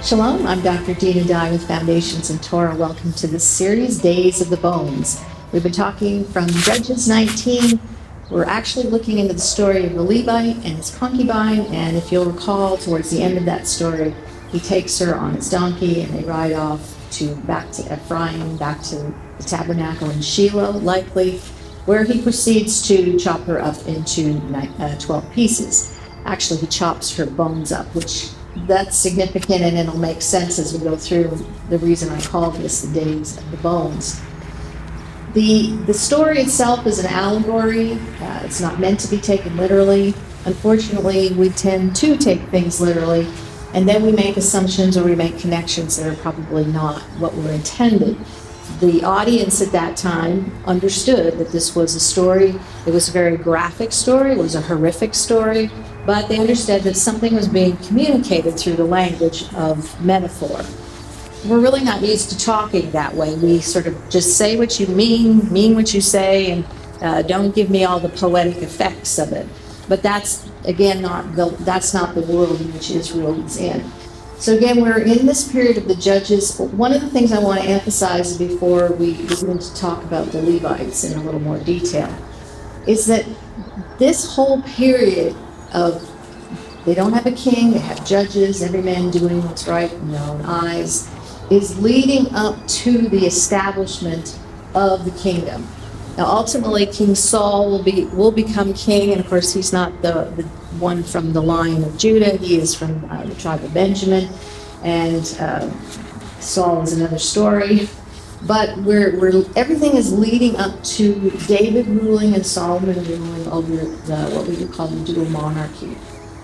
Shalom, I'm Dr. Dina Dye with Foundations in Torah. Welcome to this series, Days of the Bones. We've been talking from Judges 19. We're actually looking into the story of the Levite and his concubine, and if you'll recall, towards the end of that story, he takes her on his donkey and they ride off back to Ephraim, back to the tabernacle in Shiloh, likely, where he proceeds to chop her up into 12 pieces. Actually, he chops her bones up, which that's significant, and it'll make sense as we go through the reason I call this the Days of the Bones. The story itself is an allegory. It's not meant to be taken literally. Unfortunately, we tend to take things literally, and then we make assumptions or we make connections that are probably not what were intended. The audience at that time understood that this was a story. It was a very graphic story. It was a horrific story, but they understood that something was being communicated through the language of metaphor. We're really not used to talking that way. We sort of just say what you mean what you say, and don't give me all the poetic effects of it. But that's, again, that's not the world in which Israel is in. So again, we're in this period of the Judges. One of the things I want to emphasize before we begin to talk about the Levites in a little more detail is that this whole period of, they don't have a king, they have judges, every man doing what's right in their own eyes, is leading up to the establishment of the kingdom. Now, ultimately, King Saul will become king, and of course, he's not the one from the line of Judah. He is from the tribe of Benjamin, and Saul is another story. But everything is leading up to David ruling and Solomon ruling over what we would call the dual monarchy.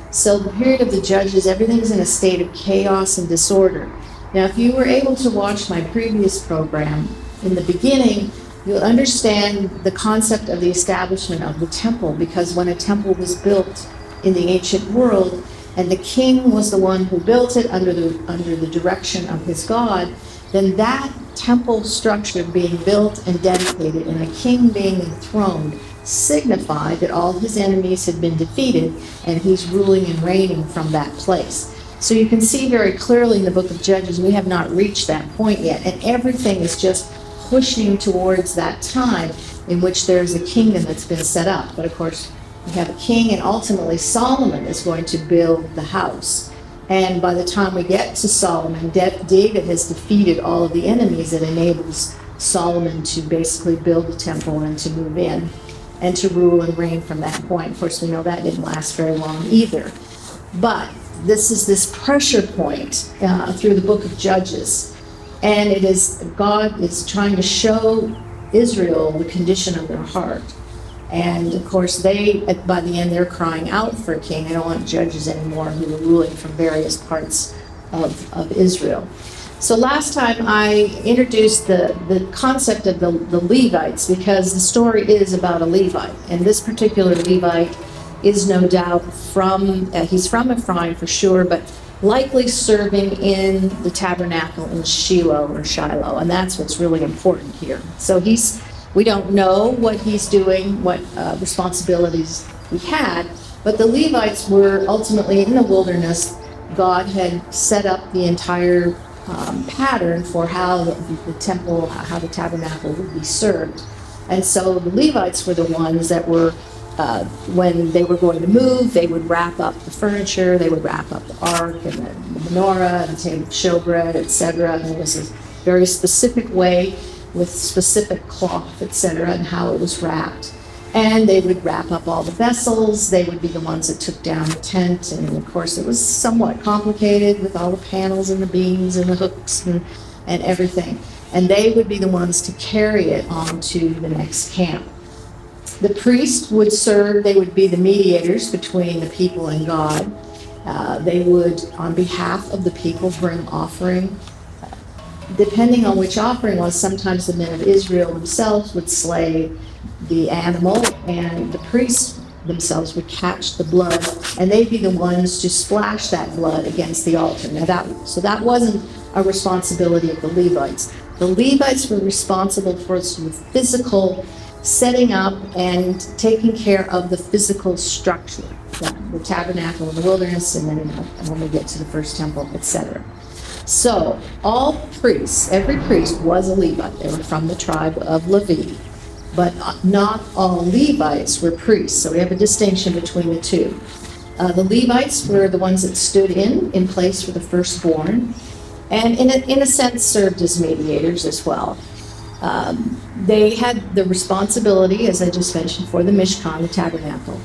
So the period of the Judges, everything's in a state of chaos and disorder. Now, if you were able to watch my previous program, in the beginning, you'll understand the concept of the establishment of the temple, because when a temple was built in the ancient world, and the king was the one who built it under the direction of his God, then that temple structure being built and dedicated and a king being enthroned signified that all his enemies had been defeated and he's ruling and reigning from that place. So you can see very clearly in the book of Judges, we have not reached that point yet, and everything is just pushing towards that time in which there's a kingdom that's been set up. But of course, we have a king, and ultimately Solomon is going to build the house. And by the time we get to Solomon, David has defeated all of the enemies that enables Solomon to basically build the temple and to move in and to rule and reign from that point. Of course, we know that didn't last very long either. But this is this pressure point through the book of Judges. And it is, God is trying to show Israel the condition of their heart. And of course, by the end, they're crying out for a king. They don't want judges anymore who are ruling from various parts of Israel. So last time I introduced the concept of the Levites, because the story is about a Levite. And this particular Levite is no doubt he's from Ephraim for sure, but likely serving in the tabernacle in Shiloh. And that's what's really important here. So we don't know what he's doing, what responsibilities he had, but the Levites were ultimately in the wilderness. God had set up the entire pattern for how the temple, how the tabernacle would be served. And so the Levites were the ones that were, when they were going to move, they would wrap up the furniture, they would wrap up the ark and the menorah and the table of showbread, etc. And there was a very specific way with specific cloth, etc., and how it was wrapped. And they would wrap up all the vessels. They would be the ones that took down the tent. And of course, it was somewhat complicated with all the panels and the beams and the hooks and everything. And they would be the ones to carry it on to the next camp. The priest would serve, they would be the mediators between the people and God. They would, on behalf of the people, bring offering. Depending on which offering was, sometimes the men of Israel themselves would slay the animal, and the priests themselves would catch the blood, and they'd be the ones to splash that blood against the altar. Now that wasn't a responsibility of the Levites. The Levites were responsible for the physical setting up and taking care of the physical structure, the tabernacle in the wilderness, and then when we get to the first temple, etc. So all priests, every priest was a Levite. They were from the tribe of Levi. But not all Levites were priests. So we have a distinction between the two. The Levites were the ones that stood in place for the firstborn, and in a sense served as mediators as well. They had the responsibility, as I just mentioned, for the Mishkan, the tabernacle,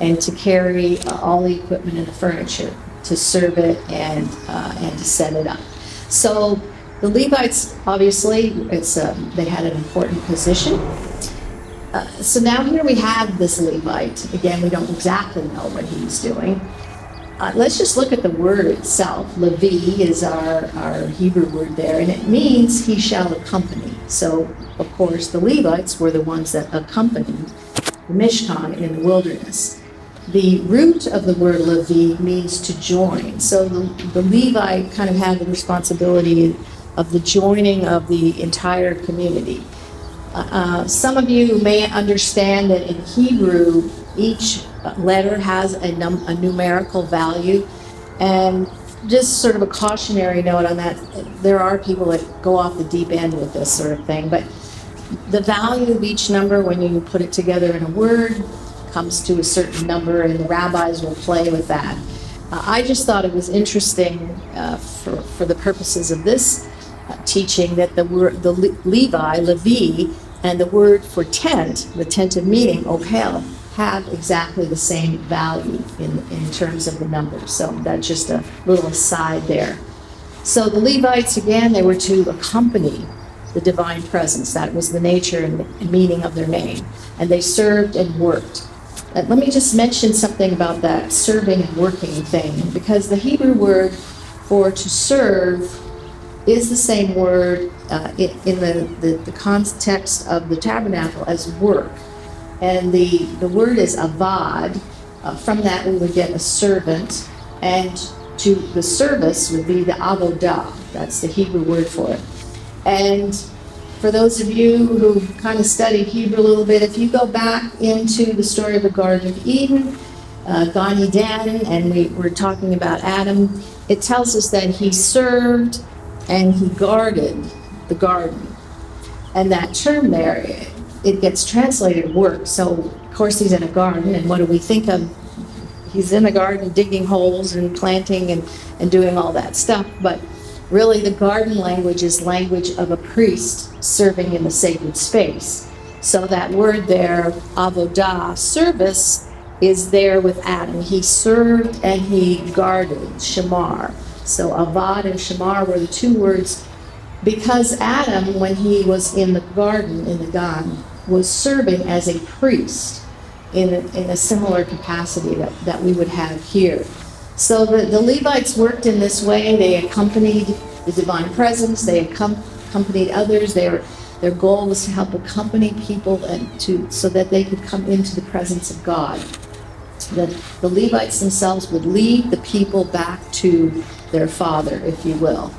and to carry all the equipment and the furniture, to serve it and to set it up. So the Levites, obviously, they had an important position. So now here we have this Levite. Again, we don't exactly know what he's doing. Let's just look at the word itself. Levi is our Hebrew word there, and it means he shall accompany. So, of course, the Levites were the ones that accompanied the Mishkan in the wilderness. The root of the word Levi means to join. So the Levite kind of had the responsibility of the joining of the entire community. Some of you may understand that in Hebrew, each letter has a numerical value, and just sort of a cautionary note on that, there are people that go off the deep end with this sort of thing, but the value of each number when you put it together in a word comes to a certain number, and the rabbis will play with that. I just thought it was interesting for the purposes of this teaching that the word Levi, and the word for tent, the tent of meeting, ohel, have exactly the same value in terms of the numbers. So that's just a little aside there. So the Levites, again, they were to accompany the divine presence. That was the nature and meaning of their name. And they served and worked. Let me just mention something about that serving and working thing, because the Hebrew word for to serve is the same word in the context of the tabernacle as work. And the word is avad. From that we would get a servant, and to the service would be the avodah. That's the Hebrew word for it. And for those of you who kind of studied Hebrew a little bit, if you go back into the story of the Garden of Eden, Gan Eden, and we were talking about Adam, it tells us that he served and he guarded the garden. And that term there, it gets translated work. So, of course, he's in a garden, and what do we think of? He's in a garden digging holes and planting and doing all that stuff. But really, the garden language is language of a priest serving in the sacred space. So that word there, avodah, service, is there with Adam. He served and he guarded, shamar. So avad and shamar were the two words, because Adam, when he was in the garden, in the Gan, was serving as a priest in a similar capacity that we would have here. So the Levites worked in this way. They accompanied the divine presence. They accompanied others. Their goal was to help accompany people so that they could come into the presence of God. That the Levites themselves would lead the people back to their father, if you will.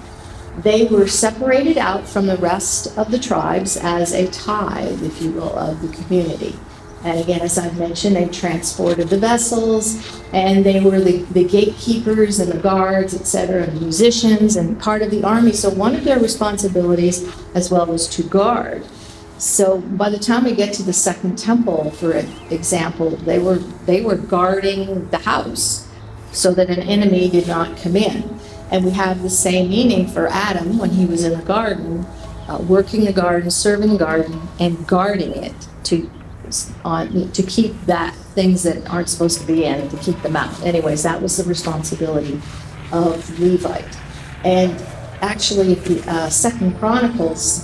They were separated out from the rest of the tribes as a tithe, if you will, of the community. And again, as I've mentioned, they transported the vessels, and they were the gatekeepers and the guards, etc., and musicians and part of the army. So one of their responsibilities as well was to guard. So by the time we get to the Second Temple, for example, they were guarding the house so that an enemy did not come in. And we have the same meaning for Adam when he was in the garden, working the garden, serving the garden, and guarding it to keep that things that aren't supposed to be in, to keep them out. Anyways, that was the responsibility of Levite. And actually, First Chronicles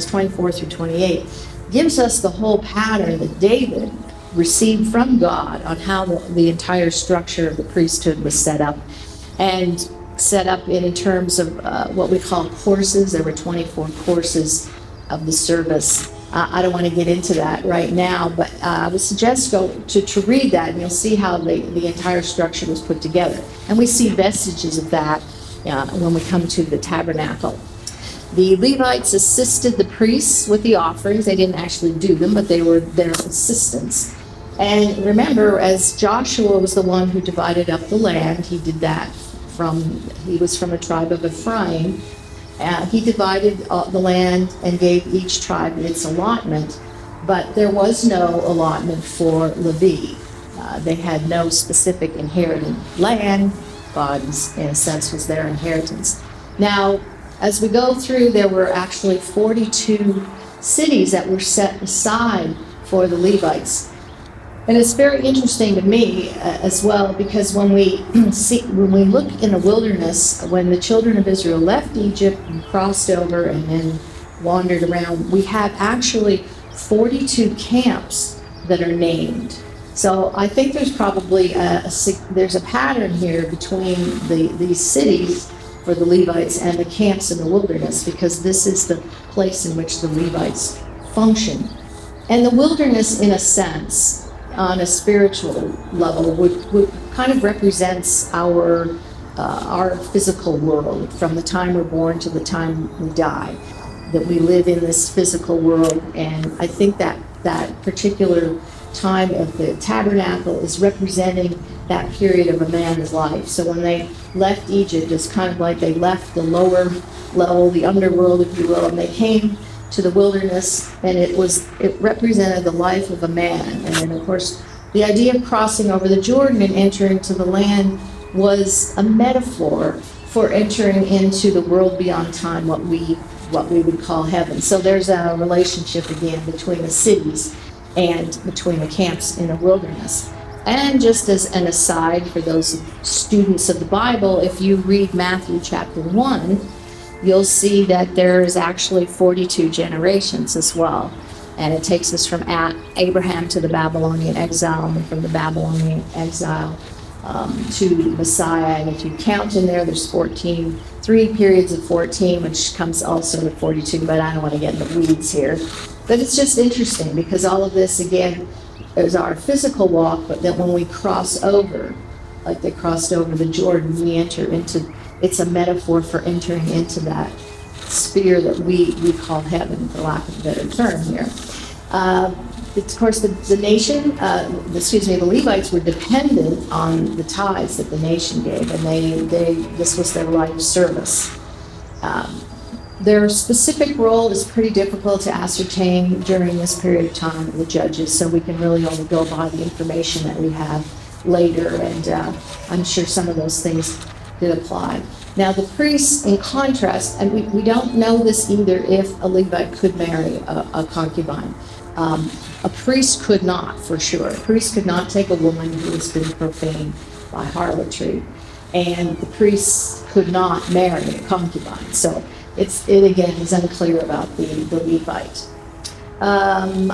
24 through 28 gives us the whole pattern that David received from God on how the entire structure of the priesthood was set up, and set up in terms of what we call courses. There were 24 courses of the service. I don't want to get into that right now, but I would suggest go to read that, and you'll see how the entire structure was put together. And we see vestiges of that when we come to the tabernacle. The Levites assisted the priests with the offerings. They didn't actually do them, but they were their assistants. And remember, as Joshua was the one who divided up the land, he did that he was from a tribe of Ephraim. He divided the land and gave each tribe its allotment, but there was no allotment for Levi. They had no specific inherited land. God's, in a sense, was their inheritance. Now, as we go through, there were actually 42 cities that were set aside for the Levites. And it's very interesting to me as well, because when we look in the wilderness, when the children of Israel left Egypt and crossed over and then wandered around, we have actually 42 camps that are named. So I think there's probably there's a pattern here between these cities for the Levites and the camps in the wilderness, because this is the place in which the Levites function. And the wilderness, in a sense, on a spiritual level, would kind of represents our physical world, from the time we're born to the time we die, that we live in this physical world. And I think that particular time of the tabernacle is representing that period of a man's life. So when they left Egypt, it's kind of like they left the lower level, the underworld, if you will, and they came to the wilderness, and it represented the life of a man. And then, of course, the idea of crossing over the Jordan and entering to the land was a metaphor for entering into the world beyond time, what we would call heaven. So there's a relationship again between the cities and between the camps in the wilderness. And just as an aside for those students of the Bible, if you read Matthew chapter 1, you'll see that there is actually 42 generations as well. And it takes us from Abraham to the Babylonian exile, and from the Babylonian exile to Messiah. And if you count in there, there's 3 periods of 14, which comes also to 42, but I don't want to get in the weeds here. But it's just interesting, because all of this, again, is our physical walk, but then when we cross over, like they crossed over the Jordan, we enter into, it's a metaphor for entering into that sphere that we call heaven, for lack of a better term here. Of course, the nation, the Levites were dependent on the tithes that the nation gave, and this was their life service. Their specific role is pretty difficult to ascertain during this period of time of the judges, so we can really only go by the information that we have later, and I'm sure some of those things did apply. Now, the priests, in contrast, and we don't know this either, if a Levite could marry a concubine. A priest could not, for sure. A priest could not take a woman who has been profaned by harlotry, and the priests could not marry a concubine. So it again is unclear about the Levite. I'm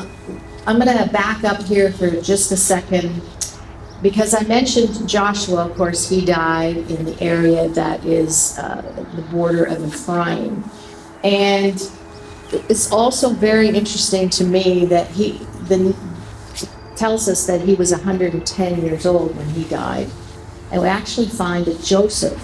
going to back up here for just a second, because I mentioned Joshua. Of course, he died in the area that is the border of Ephraim. And it's also very interesting to me that tells us that he was 110 years old when he died. And we actually find that Joseph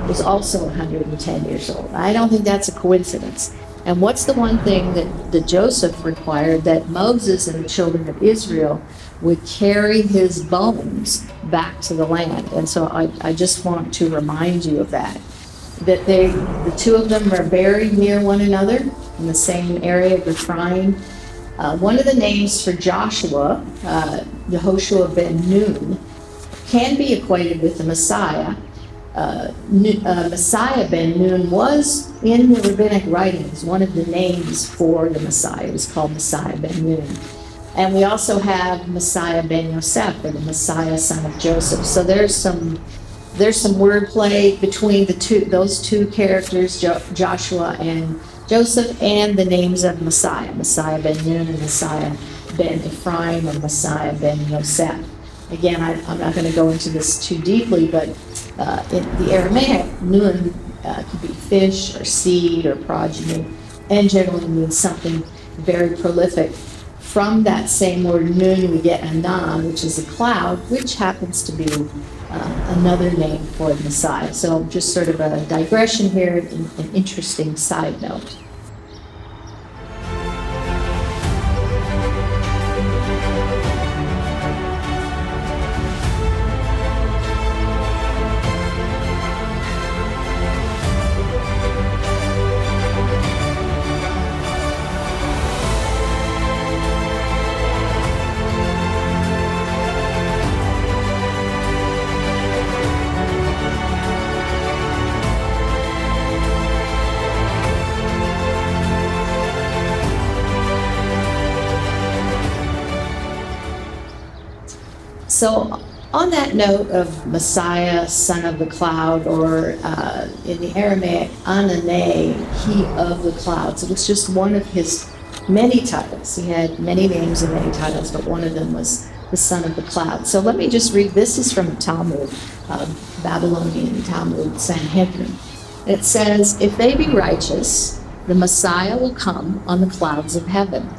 was also 110 years old. I don't think that's a coincidence. And what's the one thing that Joseph required? That Moses and the children of Israel would carry his bones back to the land. And so I just want to remind you of that the two of them are buried near one another in the same area of Ephraim. One of the names for Joshua, Yehoshua ben Nun, can be equated with the Messiah. Messiah ben Nun was in the rabbinic writings one of the names for the Messiah. It was called Messiah ben Nun. And we also have Messiah ben Yosef, or the Messiah son of Joseph. So there's some wordplay between those two characters, Joshua and Joseph, and the names of Messiah ben Nun and Messiah ben Ephraim, and Messiah ben Yosef. Again, I'm not going to go into this too deeply, but in the Aramaic, Nun could be fish or seed or progeny, and generally means something very prolific. From that same word Nun, we get Anan, which is a cloud, which happens to be another name for the Messiah. So just sort of a digression here, an interesting side note. So on that note of Messiah, son of the cloud, or in the Aramaic, Anane, he of the clouds, it was just one of his many titles. He had many names and many titles, but one of them was the son of the cloud. So let me just read, this is from the Talmud, Babylonian Talmud, Sanhedrin. It says, if they be righteous, the Messiah will come on the clouds of heaven.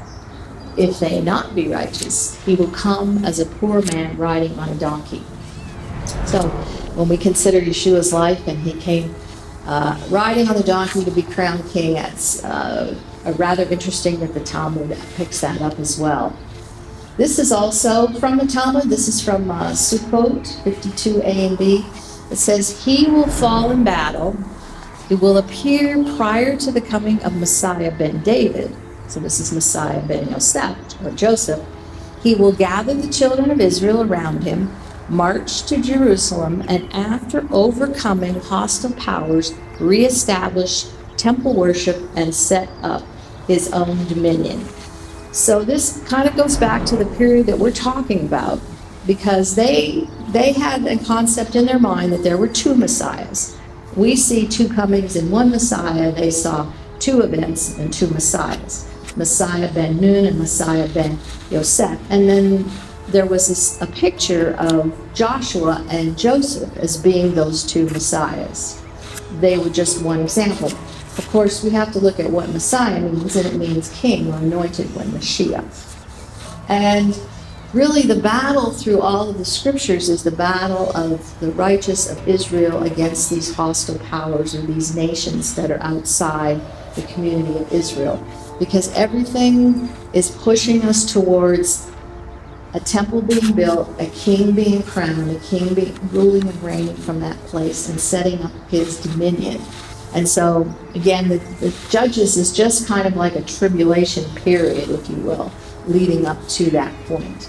If they not be righteous, he will come as a poor man riding on a donkey. So when we consider Yeshua's life, and he came riding on the donkey to be crowned king, it's rather interesting that the Talmud picks that up as well. This is also from the Talmud. This is from Sukkot 52a and b. It says, he will fall in battle. It will appear prior to the coming of Messiah ben David. So this is Messiah ben Yosef, or Joseph. He will gather the children of Israel around him, march to Jerusalem, and after overcoming hostile powers, reestablish temple worship and set up his own dominion. So this kind of goes back to the period that we're talking about, because they had a concept in their mind that there were two messiahs. We see two comings in one Messiah. They saw two events and two messiahs, Messiah ben Nun and Messiah ben Yosef. And then there was a picture of Joshua and Joseph as being those two messiahs. They were just one example. Of course, we have to look at what Messiah means, and it means king or anointed one, Mashiach. And really the battle through all of the scriptures is the battle of the righteous of Israel against these hostile powers, or these nations that are outside the community of Israel. Because everything is pushing us towards a temple being built, a king being crowned, a king ruling and reigning from that place and setting up his dominion. And so, again, the Judges is just kind of like a tribulation period, if you will, leading up to that point.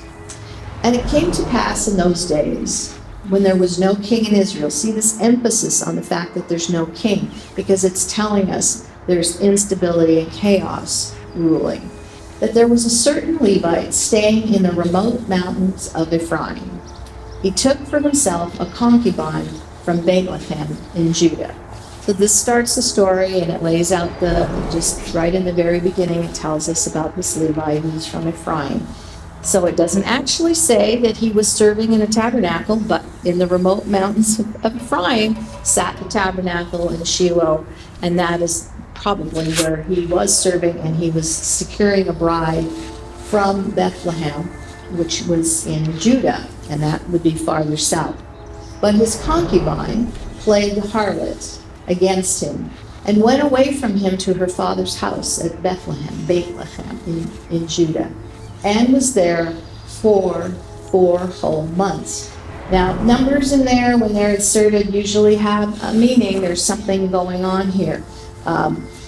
And it came to pass in those days, when there was no king in Israel. See this emphasis on the fact that there's no king, because it's telling us there's instability and chaos ruling. That there was a certain Levite staying in the remote mountains of Ephraim. He took for himself a concubine from Bethlehem in Judah. So this starts the story, and it lays out just right in the very beginning, it tells us about this Levite who's from Ephraim. So it doesn't actually say that he was serving in a tabernacle, but in the remote mountains of Ephraim sat the tabernacle in Shiloh, and that is probably where he was serving, and he was securing a bride from Bethlehem, which was in Judah, and that would be farther south. But his concubine played the harlot against him and went away from him to her father's house at Bethlehem in Judah, and was there for 4 whole months. Now, numbers in there, when they're inserted, usually have a meaning. There's something going on here.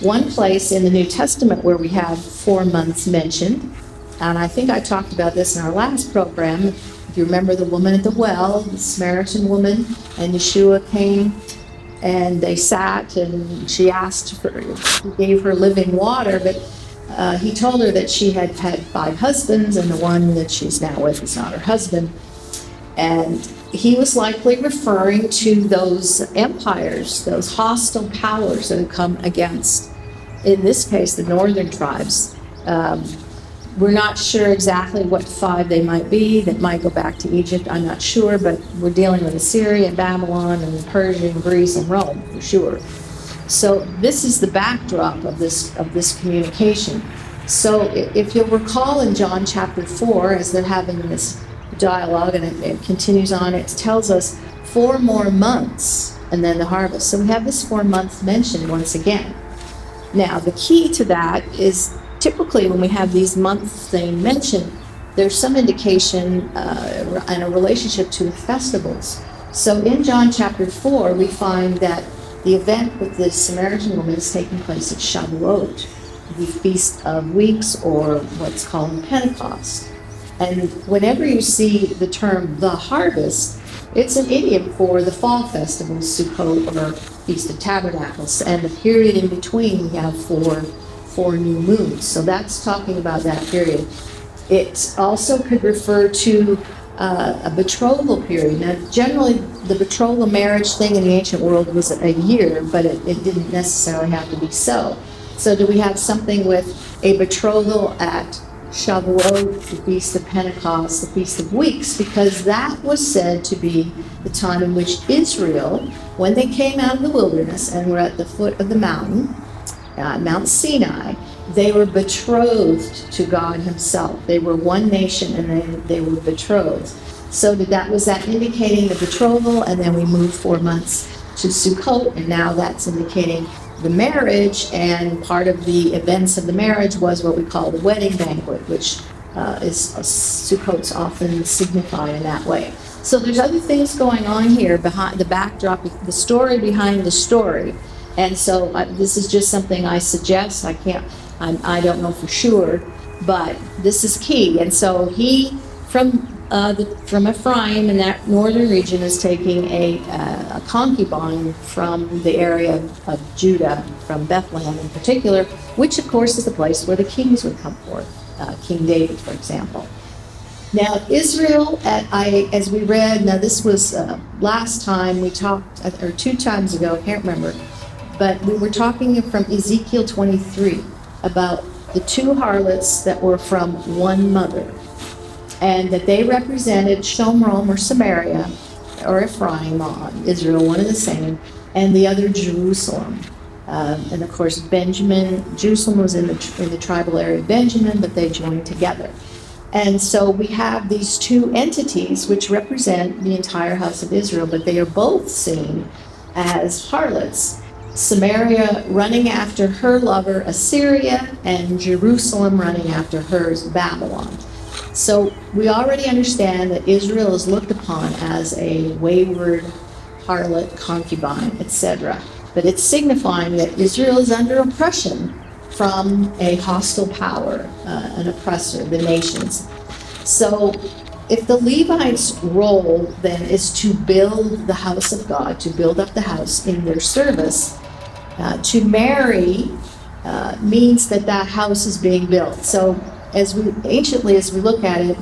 One place in the New Testament where we have 4 months mentioned, and I think I talked about this in our last program. If you remember the woman at the well, the Samaritan woman, and Yeshua came, and they sat, and she asked for, he gave her living water, but he told her that she had had 5 husbands, and the one that she's now with is not her husband. And he was likely referring to those empires, those hostile powers that had come against, in this case, the northern tribes. We're not sure exactly what 5 they might be. That might go back to Egypt, I'm not sure, but we're dealing with Assyria and Babylon and Persia and Greece and Rome, for sure. So this is the backdrop of this communication. So if you'll recall in John chapter 4, as they're having this dialogue, and it continues on, it tells us 4 more months and then the harvest. So we have this 4 months mentioned once again. Now, the key to that is typically when we have these months thing mentioned, there's some indication and a relationship to the festivals. So in John chapter 4, we find that the event with the Samaritan woman is taking place at Shavuot, the Feast of Weeks, or what's called Pentecost. And whenever you see the term the harvest, it's an idiom for the fall festivals, Sukkot, or Feast of Tabernacles. And the period in between, we have four new moons. So that's talking about that period. It also could refer to a betrothal period. Now, generally, the betrothal marriage thing in the ancient world was a year, but it didn't necessarily have to be so. So do we have something with a betrothal at Shavuot, the Feast of Pentecost, the Feast of Weeks, because that was said to be the time in which Israel, when they came out of the wilderness and were at the foot of the mountain, Mount Sinai, they were betrothed to God himself. They were one nation and they were betrothed. So was that indicating the betrothal? And then we moved 4 months to Sukkot, and now that's indicating the marriage, and part of the events of the marriage was what we call the wedding banquet, which is Sukkot's often signified in that way. So there's other things going on here behind the backdrop, the story behind the story. And so this is just something I suggest. I don't know for sure, but this is key. And so he, from Ephraim in that northern region, is taking a concubine from the area of Judah, from Bethlehem in particular, which of course is the place where the kings would come forth, King David, for example. Now, Israel, as we read, now this was last time we talked, or 2 times ago, I can't remember, but we were talking from Ezekiel 23 about the 2 harlots that were from one mother, and that they represented Shomron or Samaria or Ephraim, Israel, one and the same, and the other Jerusalem. And of course, Jerusalem was in the tribal area of Benjamin, but they joined together. And so we have these 2 entities which represent the entire house of Israel, but they are both seen as harlots. Samaria running after her lover Assyria, and Jerusalem running after hers Babylon. So we already understand that Israel is looked upon as a wayward harlot, concubine, etc. But it's signifying that Israel is under oppression from a hostile power, an oppressor, the nations. So if the Levites' role then is to build the house of God, to build up the house in their service, to marry means that house is being built. So anciently, as we look at it,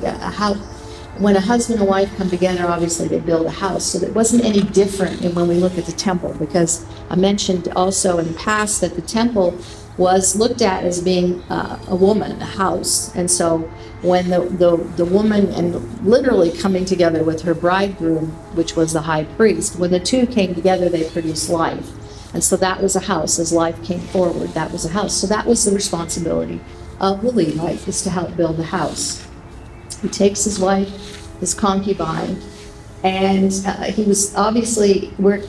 when a husband and wife come together, obviously they build a house. So it wasn't any different when we look at the temple, because I mentioned also in the past that the temple was looked at as being a woman, a house. And so when the woman, and literally coming together with her bridegroom, which was the high priest, when the 2 came together, they produced life. And so that was a house. As life came forward, that was a house. So that was the responsibility of the Levite, is to help build the house. He takes his wife, his concubine, and he was obviously, we're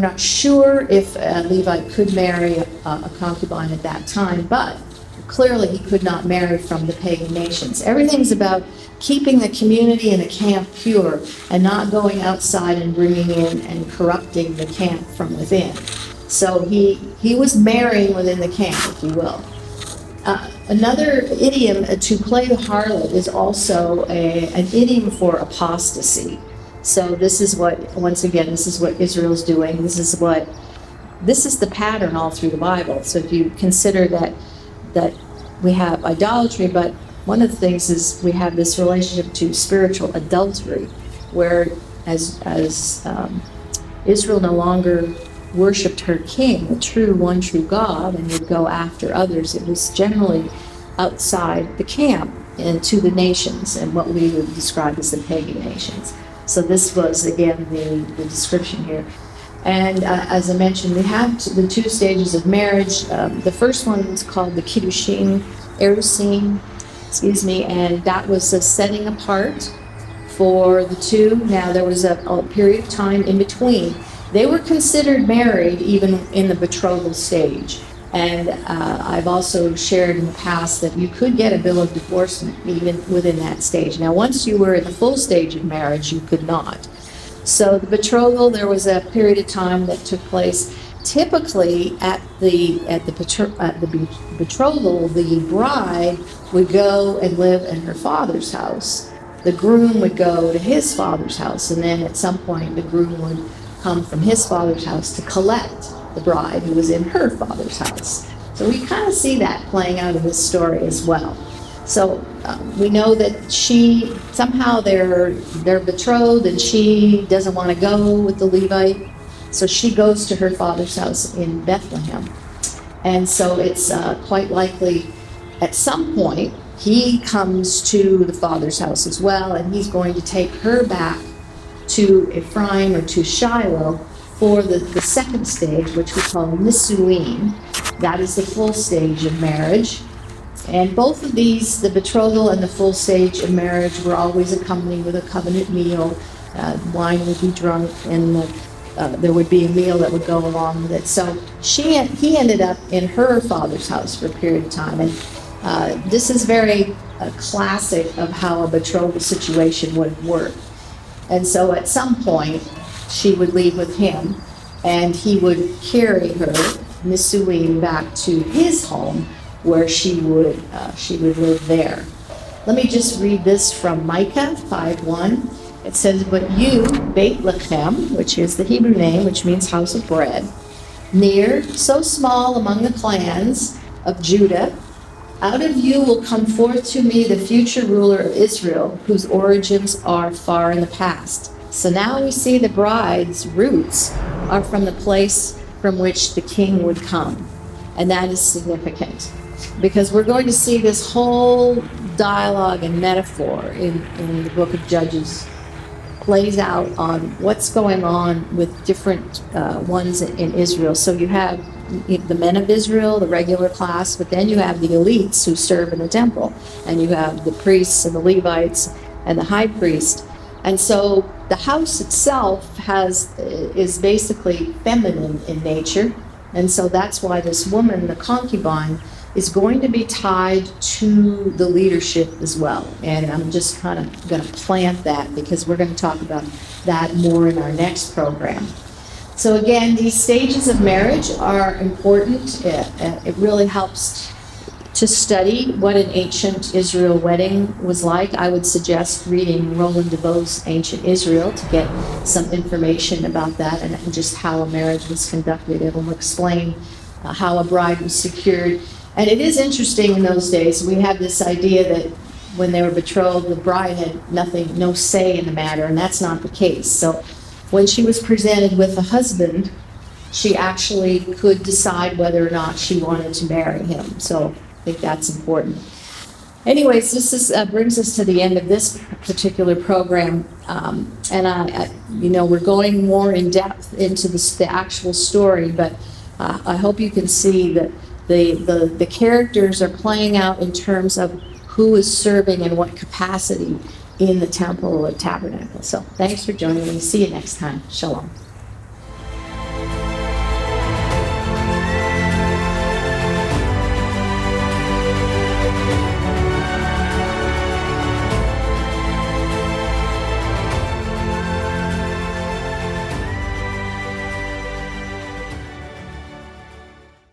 not sure if a Levite could marry a concubine at that time, but clearly he could not marry from the pagan nations. Everything's about keeping the community and the camp pure and not going outside and bringing in and corrupting the camp from within. So he was marrying within the camp, if you will. Another idiom to play the harlot is also an idiom for apostasy. So this is what Israel's doing. This is the pattern all through the Bible. So if you consider that we have idolatry, but one of the things is we have this relationship to spiritual adultery, where as Israel no longer worshipped her king, the one true God, and would go after others. It was generally outside the camp and to the nations, and what we would describe as the pagan nations. So this was, again, the description here. And as I mentioned, we have the 2 stages of marriage. The first one is called the Kiddushin, Erusin, and that was a setting apart for the 2. Now, there was a period of time in between. They were considered married even in the betrothal stage. And I've also shared in the past that you could get a bill of divorcement even within that stage. Now, once you were in the full stage of marriage, you could not. So the betrothal, there was a period of time that took place. Typically, at the betrothal, the bride would go and live in her father's house. The groom would go to his father's house, and then at some point, the groom would come from his father's house to collect the bride who was in her father's house. So we kind of see that playing out in this story as well. So we know that somehow they're betrothed, and she doesn't want to go with the Levite. So she goes to her father's house in Bethlehem. And so it's quite likely at some point he comes to the father's house as well, and he's going to take her back to Ephraim or to Shiloh for the second stage, which we call Nisuin. That is the full stage of marriage. And both of these, the betrothal and the full stage of marriage, were always accompanied with a covenant meal. Wine would be drunk, and there would be a meal that would go along with it. So he ended up in her father's house for a period of time. And this is very classic of how a betrothal situation would work. And so at some point, she would leave with him, and he would carry her, Nisuin, back to his home, where she would live there. Let me just read this from Micah 5:1. It says, "But you, Beit Lechem," which is the Hebrew name, which means house of bread, "near, so small among the clans of Judah, out of you will come forth to me the future ruler of Israel, whose origins are far in the past." So now we see the bride's roots are from the place from which the king would come. And that is significant, because we're going to see this whole dialogue and metaphor in the book of Judges plays out on what's going on with different ones in Israel. So you have the men of Israel, the regular class, but then you have the elites who serve in the temple, and you have the priests and the Levites and the high priest. And so the house itself is basically feminine in nature, and so that's why this woman, the concubine, is going to be tied to the leadership as well. And I'm just kind of going to plant that, because we're going to talk about that more in our next program. So again, these stages of marriage are important. It really helps to study what an ancient Israel wedding was like. I would suggest reading Roland DeVoe's Ancient Israel to get some information about that and just how a marriage was conducted. It will explain how a bride was secured. And it is interesting, in those days, we have this idea that when they were betrothed, the bride had no say in the matter, and that's not the case. So when she was presented with a husband, she actually could decide whether or not she wanted to marry him. So I think that's important. Anyways, this brings us to the end of this particular program, and we're going more in depth into the actual story, but I hope you can see that the characters are playing out in terms of who is serving in what capacity in the temple or tabernacle. So thanks for joining me. See you next time. Shalom.